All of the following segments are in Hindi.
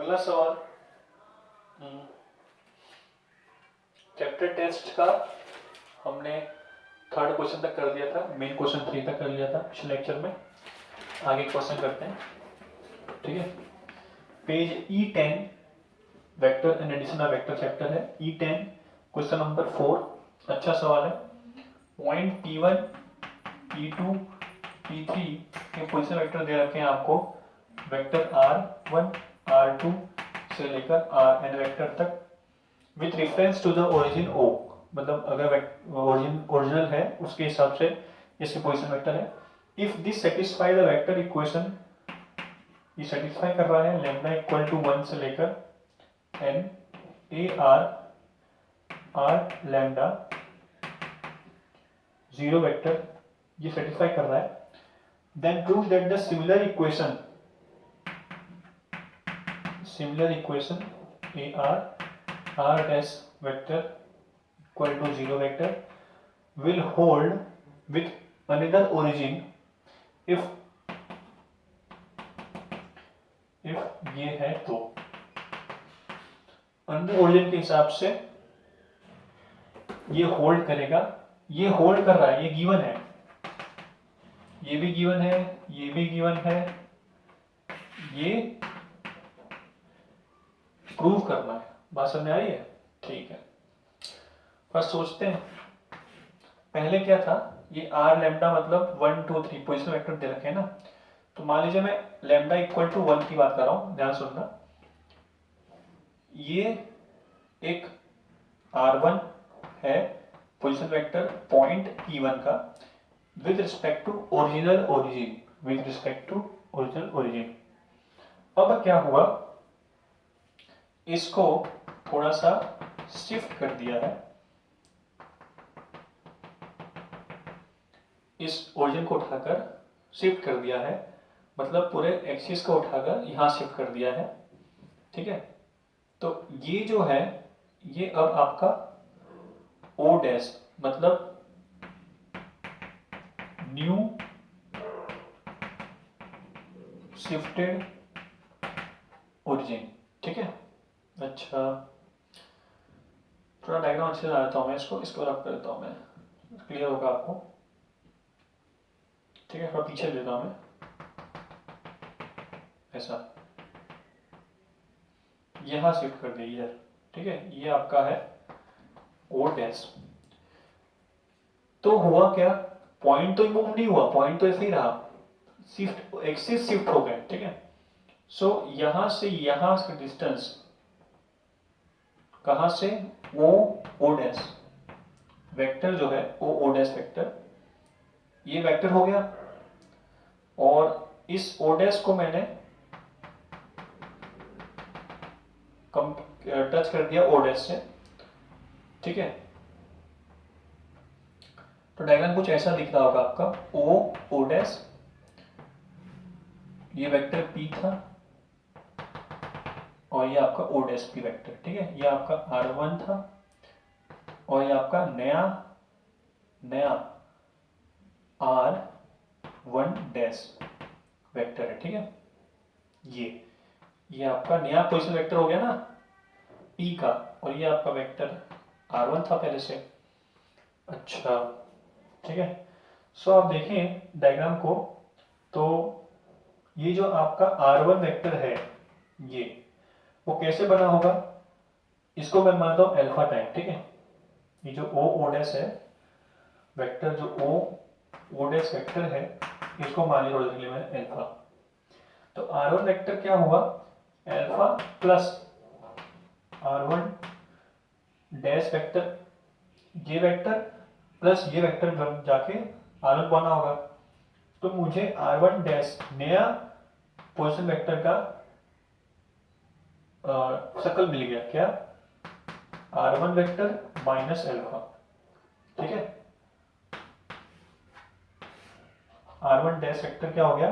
अगला सवाल चैप्टर टेस्ट का हमने थर्ड क्वेश्चन तक कर दिया था, मेन क्वेश्चन 3 तक कर लिया था पिछले लेक्चर में। आगे क्वेश्चन करते हैं, ठीक है। Page E10 vector and addition of vector chapter है। E10 क्वेश्चन नंबर 4 अच्छा सवाल है। पॉइंट P1 P2 P3 के पोजिशन वेक्टर दे रखे हैं आपको, वेक्टर R1 R2 से लेकर Rn वेक्टर तक with reference to the origin O, मतलब अगर ओरिजिनल है उसके हिसाब से इसके पोजिशन वेक्टर है। If this satisfy the vector equation, ये सेटिस्फाई कर रहा है लैम्डा इक्वल टू 1 से लेकर n A R lambda 0 vector, ये सेटिस्फाई कर रहा है, then prove that the similar equation A R dash vector equal to 0 vector will hold with another origin if ये है तो अनदर ओरिजिन के हिसाब से ये होल्ड करेगा। ये होल्ड कर रहा है, ये गिवन है, ये भी गिवन है, ये भी गिवन है, ये प्रूव करना है। बात समझ आ रही है? ठीक है, बस सोचते हैं पहले क्या था। ये आर लैम्डा मतलब 1 2 3 पोजिशन वेक्टर दे रखे हैं ना, तो मान लीजिए मैं लैम्डा इक्वल टू 1 की बात कर रहा हूं, ध्यान सुनना। ये एक R1 है पोजिशन वेक्टर पॉइंट P1 का with respect to original origin, अब क्या हुआ, इसको थोड़ा सा शिफ्ट कर दिया है, इस ओरिजिन को उठाकर शिफ्ट कर दिया है, मतलब पूरे एक्सिस को उठाकर यहां शिफ्ट कर दिया है, ठीक है। तो ये जो है ये अब आपका O डैश मतलब न्यू शिफ्टेड ओरिजिन, ठीक है। अच्छा, थोड़ा डायग्राम अच्छे से बना देता हूं मैं, इसको रब कर देता हूं मैं, क्लियर होगा आपको, ठीक है। थोड़ा पीछे देता हूं मैं, ऐसा यहां शिफ्ट कर दिया इधर, ठीक है। ये आपका है O डैश। तो हुआ क्या, पॉइंट तो मूव नहीं हुआ, पॉइंट तो ऐसे ही रहा, शिफ्ट एक्सिस शिफ्ट हो गए, ठीक है। सो यहां से यहां का डिस्टेंस कहां से, O डैश वेक्टर जो है O डैश वेक्टर, ये वेक्टर हो गया, और इस O डैश को मैंने टच कर दिया O डैश से, ठीक है। तो डायग्राम कुछ ऐसा दिख रहा होगा आपका, O डैश, ये वेक्टर P था और ये आपका O डैश P वेक्टर, ठीक है। ये आपका R1 था और ये आपका नया R1 डैश वेक्टर है, ठीक है। ये आपका नया पोजीशन वेक्टर हो गया ना P का, और ये आपका वेक्टर R1 था पहले से। अच्छा, ठीक है। सो आप देखें डायग्राम को, तो ये जो आपका R1 वेक्टर है ये वो कैसे बना होगा, इसको मैं मानता हूं अल्फा टाइम, ठीक है। ये जो O डैश है वेक्टर, जो O डैश वेक्टर है, इसको मान लिया थोड़ी देर के लिए मैंने अल्फा। तो R1 वेक्टर क्या हुआ, alpha plus R1 dash vector, ये वेक्टर प्लस ये वेक्टर जाके R1 बना होगा। तो मुझे R1 डैश नया पोजीशन वेक्टर का सर्कल मिल गया, क्या, R1 वेक्टर माइनस अल्फा, ठीक है। R1 डैश वेक्टर क्या हो गया,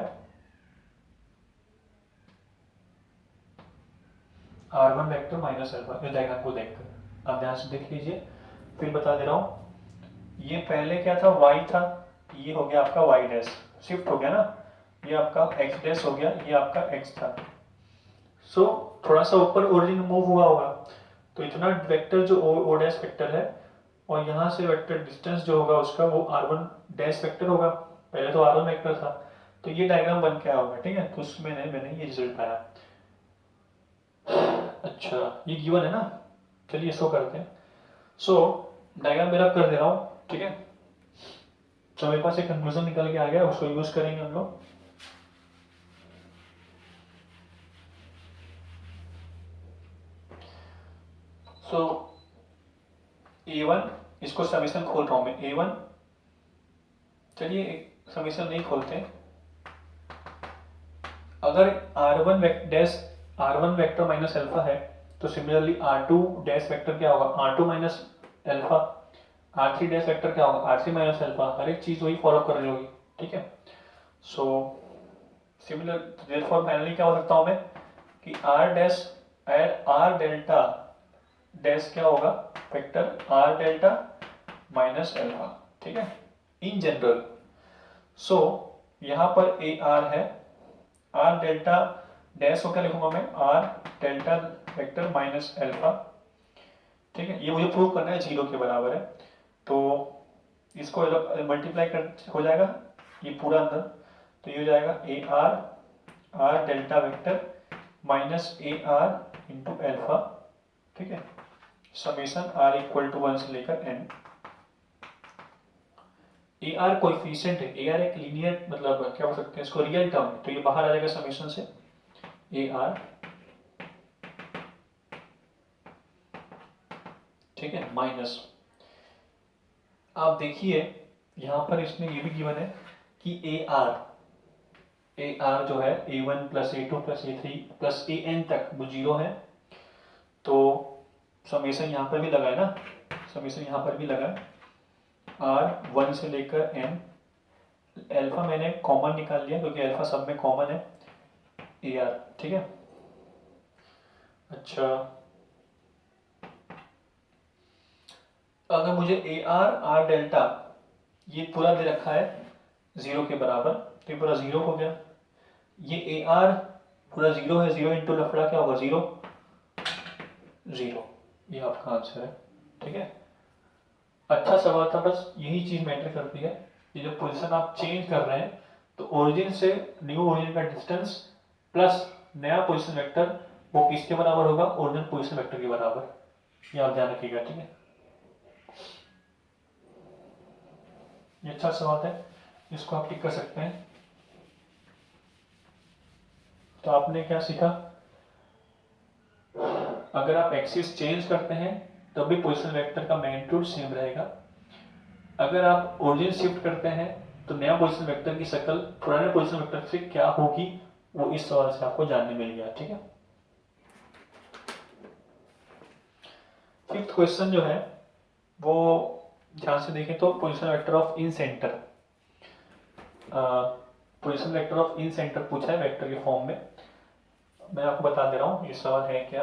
R1 वेक्टर माइनस अल्फा। इस डायग्राम को देखकर आप ध्यान से देख लीजिए, फिर बता दे रहा हूं। ये पहले क्या था, Y था, ये हो गया आपका Y डैश, शिफ्ट हो गया ना, ये आपका X डैश हो गया, ये आपका X था। सो थोड़ा सा ऊपर ओरिजिन मूव हुआ होगा, तो इतना वेक्टर जो ओ डैश वेक्टर है और यहाँ से वेक्टर डिस्टेंस जो होगा उसका वो r1 डैश वेक्टर होगा, पहले तो r1 वेक्टर था, तो ये डायग्राम बन के आया होगा, ठीक है। तो उसमें मैंने ये रिजल्ट पाया। अच्छा, ये गिवन है ना, चलिए इसको करते हैं। सो डायग्राम मेरा कर दे रहा हूँ, ठीक है। तो मेरे पास एक कंक्लूजन निकल के आ गया, उसको यूज करेंगे हम लोग। सो A1, इसको समीशन खोल रहा हूँ मैं, A1, चलिए एक समीशन नहीं खोलते। अगर R1 dash R1 vector minus alpha है, तो सिमिलरली R2 डैश वेक्टर क्या होगा, R2 minus alpha. R3 dash vector क्या होगा, R3 माइनस अल्फा। हर एक चीज वही फॉलो कर रही होगी, ठीक है। सो सिमिलर, देयरफॉर फाइनली क्या हो सकता हूँ मैं कि R dash R delta dash क्या होगा, vector R delta minus alpha, ठीक है, इन जनरल। सो यहाँ पर ए आर है, आर डेल्टा डैश को क्या लिखूंगा मैं, R delta vector minus alpha, ठीक है। ये मुझे प्रूव करना है 0 के बराबर है, तो इसको मल्टीप्लाई कर हो जाएगा ये पूरा अंदर, तो ये हो जाएगा A R delta vector minus A R into alpha, ठीक है, समेशन आर इक्वल टू 1 से लेकर एन। ए आर कोएफिशिएंट है, ए आर एक लीनियर मतलब क्या हो सकते हैं इसको, रियल टर्म, तो ये बाहर आ जाएगा समेशन से ए आर, ठीक है, माइनस। आप देखिए यहां पर इसमें ये भी गिवन है कि ए आर जो है A1 plus A2 plus A3 plus AN तक वो 0 है, तो समेशन यहाँ पर भी लगा है ना, समेशन यहाँ पर भी लगा है, R 1 से लेकर N। अल्फा मैंने कॉमन निकाल लिया क्योंकि अल्फा सब में कॉमन है, ए आर, ठीक है। अच्छा, अगर मुझे ए आर डेल्टा ये पूरा दे रखा है 0 के बराबर, तो ये पूरा 0 हो गया। ये ए आर पूरा 0 है, 0 इंटू लफड़ा क्या होगा, 0 0, ये आपका आंसर है, ठीक है। अच्छा सवाल था, बस यही चीज मैटर करती है, ये जो पोजीशन आप चेंज कर रहे हैं, तो ओरिजिन से न्यू ओरिजिन का डिस्टेंस प्लस नया पोजीशन वेक्टर वो किसके बराबर होगा, ओरिजिनल पोजीशन वेक्टर के बराबर, ये आप ध्यान रखिएगा, ठीक है। ये अच्छा सवाल है, इसको आप टिक कर सकते हैं। तो आपने क्या सीखा, अगर आप एक्सिस चेंज करते हैं तब भी पोजीशन वेक्टर का मैग्नीट्यूड सेम रहेगा। अगर आप ओरिजिन शिफ्ट करते हैं तो नया पोजीशन वेक्टर की शक्ल पुराने पोजीशन वेक्टर से क्या होगी, वो इस सवाल से आपको जानने मिल गया, ठीक है। फिफ्थ क्वेश्चन जो है वो ध्यान से देखें तो position vector of in centre, position vector of in centre पूछा है वेक्टर के फॉर्म में। मैं आपको बता दे रहा हूं ये सवाल है क्या,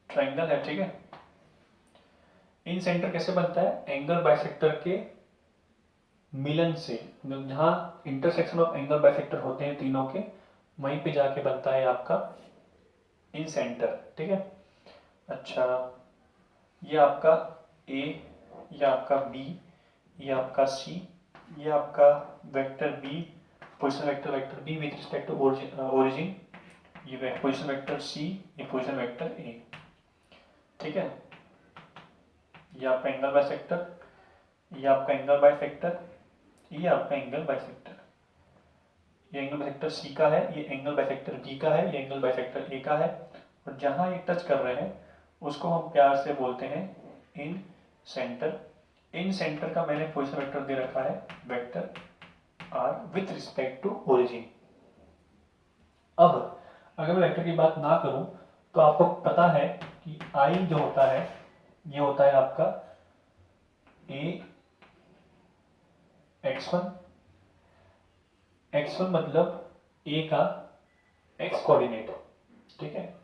ट्रायंगल है, ठीक है। इन सेंटर कैसे बनता है, एंगल बाइसेक्टर के मिलन से, जहां इंटरसेक्शन ऑफ एंगल बाइसेक्टर होते हैं तीनों के, वहीं पे जाके बनता है आपका इन सेंटर, ठीक है। अच्छा, ये आपका ए, ये आपका बी, ये आपका सी, ये आपका vector B, position vector vector B with respect to origin, ये पोजीशन वेक्टर सी, ये पोजीशन वेक्टर ए, ठीक है। ये आपका एंगल बाइसेक्टर, ये आपका एंगल बाइसेक्टर, ये आपका एंगल बाइसेक्टर, ये एंगल बाइसेक्टर सी का है, ये एंगल बाइसेक्टर बी का है, ये एंगल बाइसेक्टर ए का है, और जहां ये टच कर रहे हैं उसको हम प्यार से बोलते हैं इन सेंटर। इन सेंटर का मैंने पोजीशन वेक्टर दे रखा है vector R with respect to origin. अब अगर मैं वेक्टर की बात ना करूं तो आपको पता है कि आई जो होता है ये होता है आपका ए x1 मतलब ए का x कोऑर्डिनेट, ठीक है,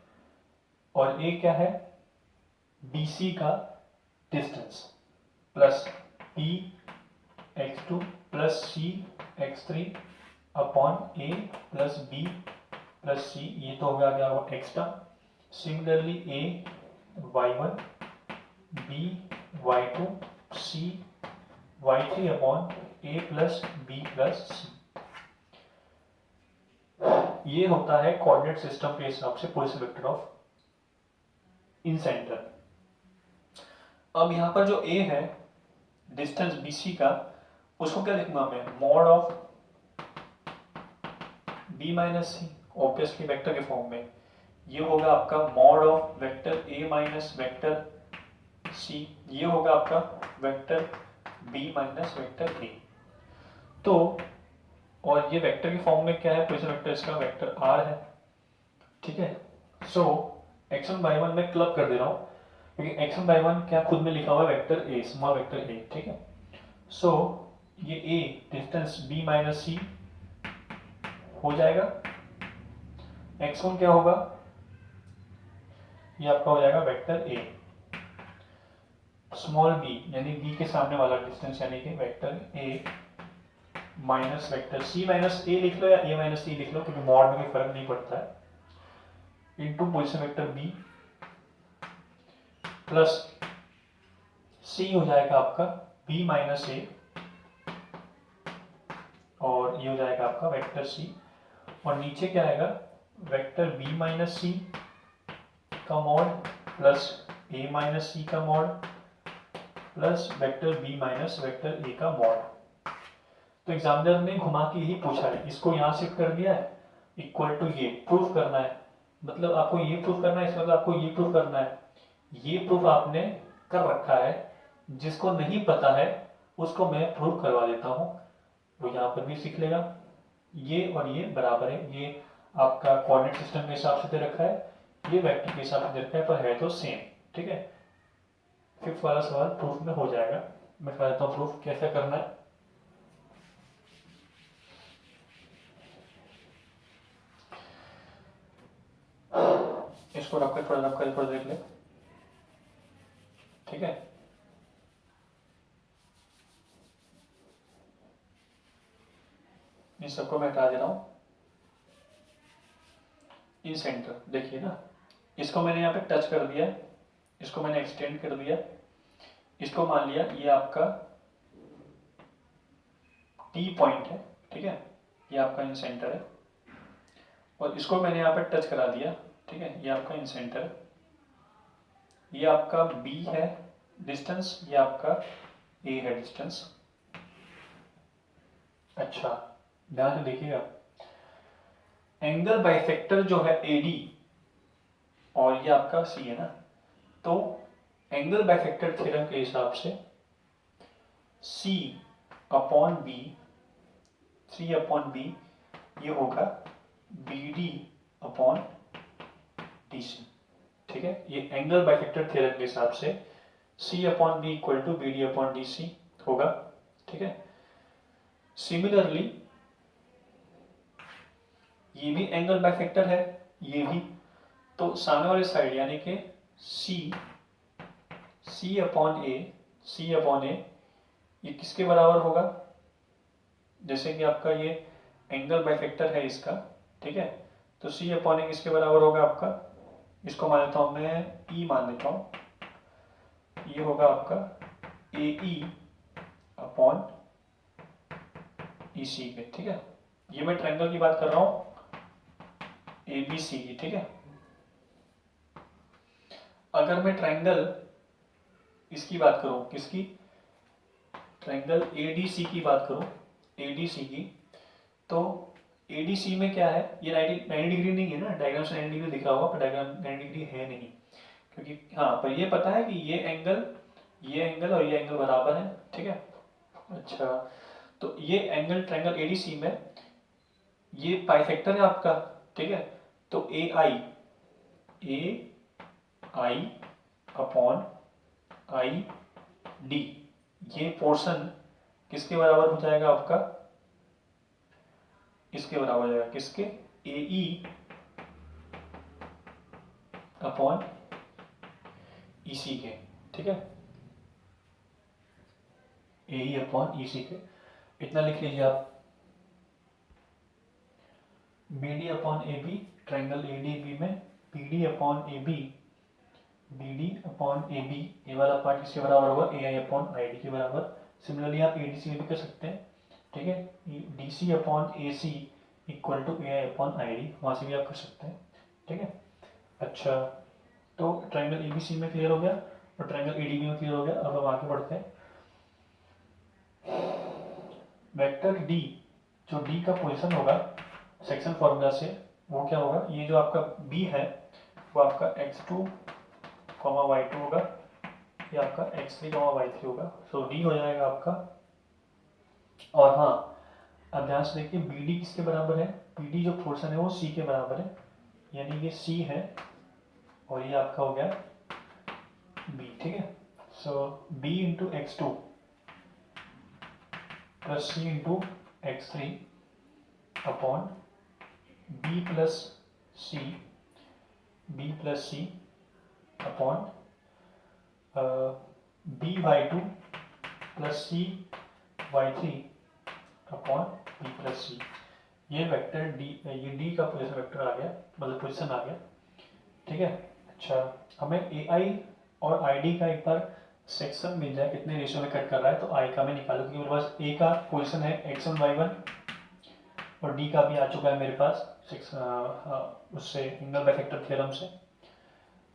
और ए क्या है, BC का distance, plus P x2 plus C x3 upon A plus B plus C, ये तो हो गया क्या हुआ X term. Similarly A y1 b y2 c y3 upon a plus b plus C. ये होता है कोऑर्डिनेट सिस्टम के हिसाब से position vector of incentre. अब यहाँ पर जो a है डिस्टेंस bc का, उसको क्या लिखूंगा मैं, mod of b minus C, obviously vector के फॉर्म में। ये होगा आपका mod of vector a minus vector c, ये होगा आपका vector b minus vector a। तो और ये वेक्टर के फॉर्म में क्या है, पोजीशन वेक्टर इसका वेक्टर r है, ठीक है। सो x1 y1 में क्लब कर दे रहा हूँ, क्योंकि x1 y1 क्या खुद में लिखा हुआ है vector a, small vector a, ठीक है। सो ये a डिस्टेंस b माइनस सी हो जाएगा, x1 क्या होगा, ये आपका हो जाएगा वेक्टर a, स्मॉल b यानी b के सामने वाला डिस्टेंस यानी कि vector a minus vector c minus a लिख लो या a माइनस c लिख लो, क्योंकि मॉड में कोई फर्क नहीं पड़ता है, into position vector b plus c हो जाएगा आपका b माइनस a, और ये हो जाएगा आपका वेक्टर c, और नीचे क्या आएगा वेक्टर b माइनस सी का मॉड प्लस a माइनस सी का mod plus vector b minus vector a का मॉड। तो एग्जामिनर ने घुमा के यही पूछा है, इसको यहाँ शिफ्ट कर दिया है, इक्वल टू ये प्रूफ करना है, मतलब आपको ये प्रूफ करना है, इस मतलब आपको ये प्रूफ करना है। ये प्रूफ आपने कर रखा है, जिसको नहीं पता है उसको मैं प्रूफ करवा देता हूँ, वो यहाँ पर भी सीख लेगा। ये और ये बराबर है, ये आपका कोऑर्डिनेट सिस्टम के हिसाब से दे रखा है, ये वेक्टर के हिसाब से दे रखा है, पर है तो सेम, ठीक है। फिफ्थ वाला सवाल प्रूफ में हो जाएगा। मैं बता देता हूँ प्रूफ कैसे करना है। इसको रख कर थोड़ा देख ले, ठीक है। इन सबको मैं हटा दे रहा हूँ। इन सेंटर देखिए ना, इसको मैंने यहाँ पे टच कर दिया, इसको मैंने एक्सटेंड कर दिया, इसको मान लिया ये आपका टी पॉइंट है, ठीक है, ये आपका इन सेंटर है, और इसको मैंने यहाँ पे टच करा दिया, ठीक है, ये आपका इन सेंटर है, ये आपका बी है डिस्टेंस, ये आपका ए है डिस्टेंस। अच्छा ध्यान से देखिएगा, एंगल बाइसेक्टर जो है एडी और ये आपका सी है ना, तो एंगल बाइसेक्टर थ्योरम के हिसाब से C upon B, C upon B ये होगा B D upon D C, ठीक है। ये एंगल बाइसेक्टर थ्योरम के हिसाब से C upon B equal to B D upon D C होगा, ठीक है। सिमिलरली ये भी एंगल बाइसेक्टर है, ये भी, तो सामने वाले साइड यानी कि सी अपॉन ए ये किसके बराबर होगा, जैसे कि आपका ये एंगल बाइसेक्टर है इसका, ठीक है, तो सी अपॉन ए किसके बराबर होगा आपका, इसको मान लेता हूं मैं ई मान लेता हूं, ये होगा आपका ए ई अपॉन ई सी के, ठीक है। ये मैं ट्रायंगल की बात कर रहा हूं ए बी सी की, ठीक है। अगर मैं ट्रायंगल इसकी बात करूं, किसकी, ट्रायंगल एडीसी की बात करूं, एडीसी की, तो एडीसी में क्या है, ये 90 डिग्री नहीं है ना, डायग्राम से 90 डिग्री दिखा हुआ, पर डायग्राम 90 डिग्री है नहीं, क्योंकि हाँ, पर ये पता है कि ये एंगल और ये एंगल बराबर है, ठीक है। अच्छा, तो ये एंगल ट्रायंगल एडीसी में ये बाइसेक्टर है आपका, ठीक है, तो ए आई अपॉन आई डी, ये पोर्शन किसके बराबर हो जाएगा आपका, इसके बराबर हो जाएगा, किसके, ए ई अपॉन ई सी के, ठीक है, ए ई अपॉन ई सी के, इतना लिख लीजिए आप। B D upon A B, triangle A D B में B D upon A B, B D upon A B, ये वाला पार्ट किसके बराबर होगा, ए आई अपॉन आई डी के बराबर। सिमिलरली आप ए डी सी में भी कर सकते हैं, ठीक है, D C upon A C equal to A I upon I D, वहाँ से भी आप कर सकते हैं, ठीक है। अच्छा, तो ट्राइंगल ए बी सी में क्लियर हो गया और ट्राइंगल ए डी बी में क्लियर हो गया। अब हम आगे बढ़ते हैं। वेक्टर डी, जो डी का पोजीशन होगा सेक्शन फॉर्मूला से, वो क्या होगा, ये जो आपका बी है वो आपका x2 y2 होगा, ये आपका x3 y3 होगा। सो डी हो जाएगा आपका, और हाँ अब ध्यान से देखिए बी डी किसके बराबर है, बी डी जो पोर्शन है वो सी के बराबर है, यानी ये सी है और ये आपका हो गया बी, ठीक है। So B into x2 plus C into x3 upon B plus C, B plus C upon B y2 plus C y3 upon B plus C. ये वेक्टर डी, ये डी का पोजीशन वेक्टर आ गया, मतलब पोजीशन आ गया, ठीक है। अच्छा, हमें ए आई और आई डी का एक बार सेक्शन मिल जाए कितने रेशियो में कट कर रहा है, तो आई का मैं निकालू, क्योंकि मेरे पास ए का पोजीशन है x1 y1 और डी का भी आ चुका है मेरे पास उससे एंगल बाइफैक्टर थ्योरम से।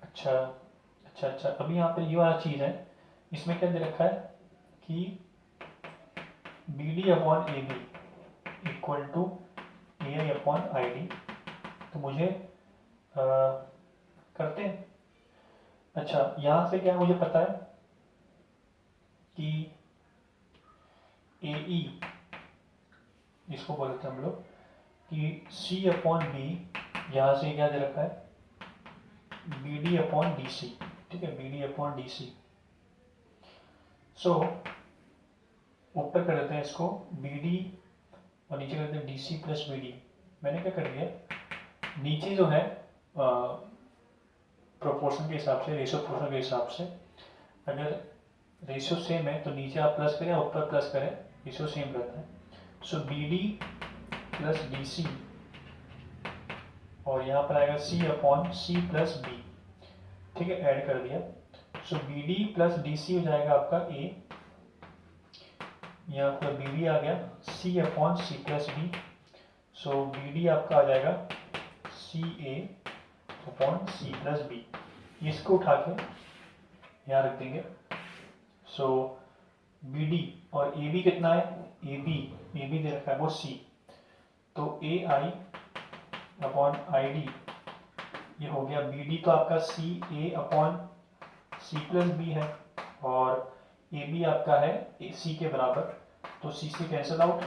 अच्छा अच्छा अच्छा, अभी यहाँ पर ये वाला चीज़ है, इसमें क्या दे रखा है कि B D upon A B equal to A I upon I D, तो मुझे करते हैं। अच्छा, यहाँ से क्या मुझे पता है कि ए ई, इसको बोलते हैं हम लोग कि सी अपॉन बी, यहाँ से क्या दे रखा है B D upon D C, ठीक है, B D upon D C. So ऊपर कर देते हैं इसको बी डी और नीचे कर देते हैं D C plus B D. मैंने क्या कर दिया, नीचे जो है प्रोपोर्शन के हिसाब से, रेशियो प्रोपोर्शन के हिसाब से, अगर रेशियो सेम है तो नीचे आप प्लस करें, ऊपर प्लस करें, रेशियो सेम रहता है। So B D plus D C, और यहाँ पर आएगा C upon C plus B, ठीक है, ऐड कर दिया। So B D plus D C हो जाएगा आपका ए, यहाँ पर बी डी आ गया सी upon C plus B, so B D आपका आ जाएगा सी ए अपॉन सी प्लस बी। इसको उठा के यहाँ रख देंगे। सो बी डी और ए बी कितना है, ए बी दे रखा है वो सी, तो ए आई अपॉन आई डी, ये हो गया बी डी तो आपका सी ए अपॉन सी प्लस बी है, और ए बी आपका है ए सी के बराबर, तो सी से कैंसिल आउट,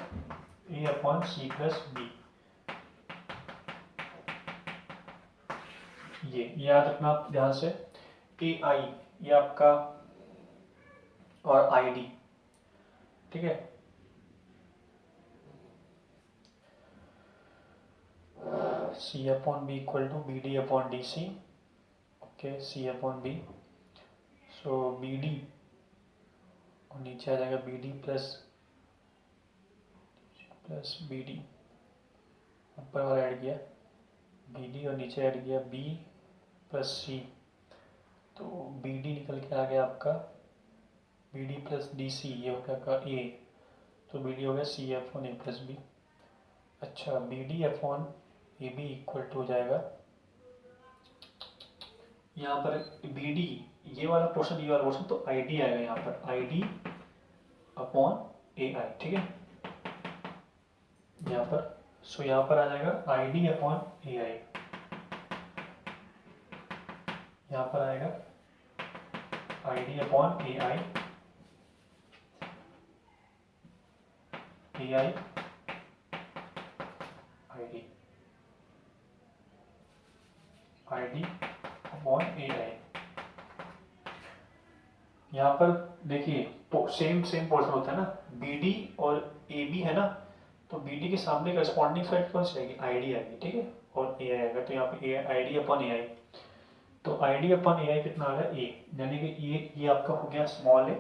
ए अपॉन सी प्लस बी। ये याद रखना ध्यान से, ए आई ये आपका और आई डी, ठीक है। C upon B equal to B D upon D C, okay, C upon B, so B D और नीचे आ जाएगा B D plus B D, ऊपर वाला ऐड किया बी डी और नीचे ऐड किया बी प्लस सी, तो बी डी निकल के आ गया आपका B D plus D C, ये हो गया आपका ए, तो बी डी हो गया C F on A plus B. अच्छा, B D F on A B equal to हो जाएगा, यहाँ पर बी डी ये वाला पोर्शन, ये वाला पोर्शन, तो आई डी आएगा यहाँ पर, आई डी अपॉन ए आई, ठीक है, यहाँ पर। सो यहाँ पर आ जाएगा आई डी अपॉन ए आई, यहाँ पर आएगा I D upon A I, A I I D upon A I. यहाँ पर देखिए सेम पोर्शन होता है ना, बी डी और ए बी है ना, तो बी डी के सामने करस्पॉन्डिंग साइड कौन सी आएगी, आई डी आएगी, ठीक है, और ए आएगा, तो यहाँ पे आई डी अपॉन ए आई, तो आई डी अपॉन ए आई कितना आ गया ए, यानी कि ये आपका हो गया स्मॉल ए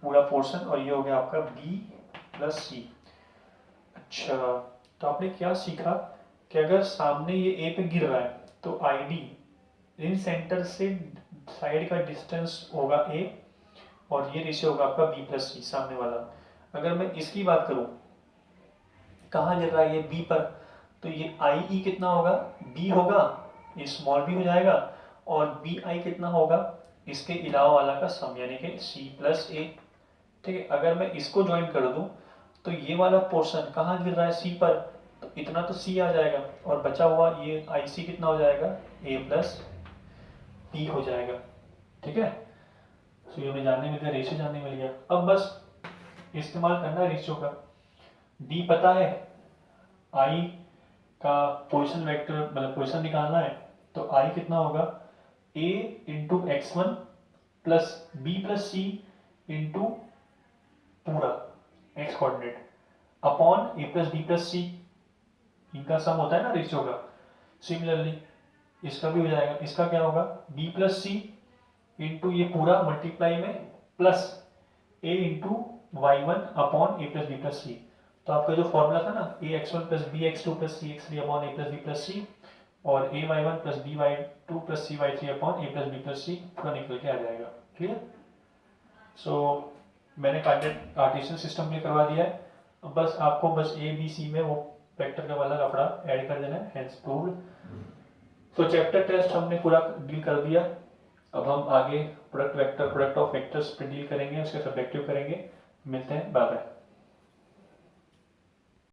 पूरा पोर्शन, और ये हो गया आपका बी प्लस सी। अच्छा, तो आपने क्या सीखा कि अगर सामने ये ए पे गिर रहा है तो आई डी इन सेंटर से साइड का डिस्टेंस होगा ए, और ये रेशियो होगा आपका बी प्लस सी सामने वाला। अगर मैं इसकी बात करूं, कहाँ गिर रहा है ये बी पर, तो ये आई ई कितना होगा, बी होगा, ये स्मॉल बी हो जाएगा, और बी आई कितना होगा, इसके अलावा वाला का सम यानी कि सी प्लस ए। ठीक है, अगर मैं इसको ज्वाइन कर दूं तो ये वाला पोर्शन कहाँ गिर रहा है सी पर, तो इतना तो सी आ जाएगा, और बचा हुआ ये आई सी कितना हो जाएगा, ए प्लस बी हो जाएगा। ठीक है, तो ये हमें जानने मिल गया, रेशियो जानने मिल गया। अब बस इस्तेमाल करना है रेशियो का। डी पता है, आई का पोजिशन वेक्टर मतलब पोजिशन निकालना है, तो आई कितना होगा, A into X one plus B plus C into पूरा X coordinate upon A plus B plus C, इनका सम होता है ना रेशियो का। सिमिलरली इसका भी हो जाएगा, इसका क्या होगा, बी प्लस सी इंटू ये पूरा मल्टीप्लाई में plus A into Y one upon A plus B plus C. तो आपका जो फॉर्मूला था ना, A X one plus B X two plus C X three upon A plus B plus C, और A Y one plus B Y two plus C Y three upon A plus B plus C, पूरा निकल के आ जाएगा। क्लियर। सो मैंने कार्टेशियन सिस्टम में करवा दिया है। अब बस आपको बस ए बी सी में वो वेक्टर का वाला कपड़ा ऐड कर देना है, हेंस प्रूव्ड। तो चैप्टर टेस्ट हमने पूरा डील कर दिया। अब हम आगे product vector, product of vectors पे डील करेंगे, उसके सब्जेक्टिव करेंगे। मिलते हैं, बाय बाय।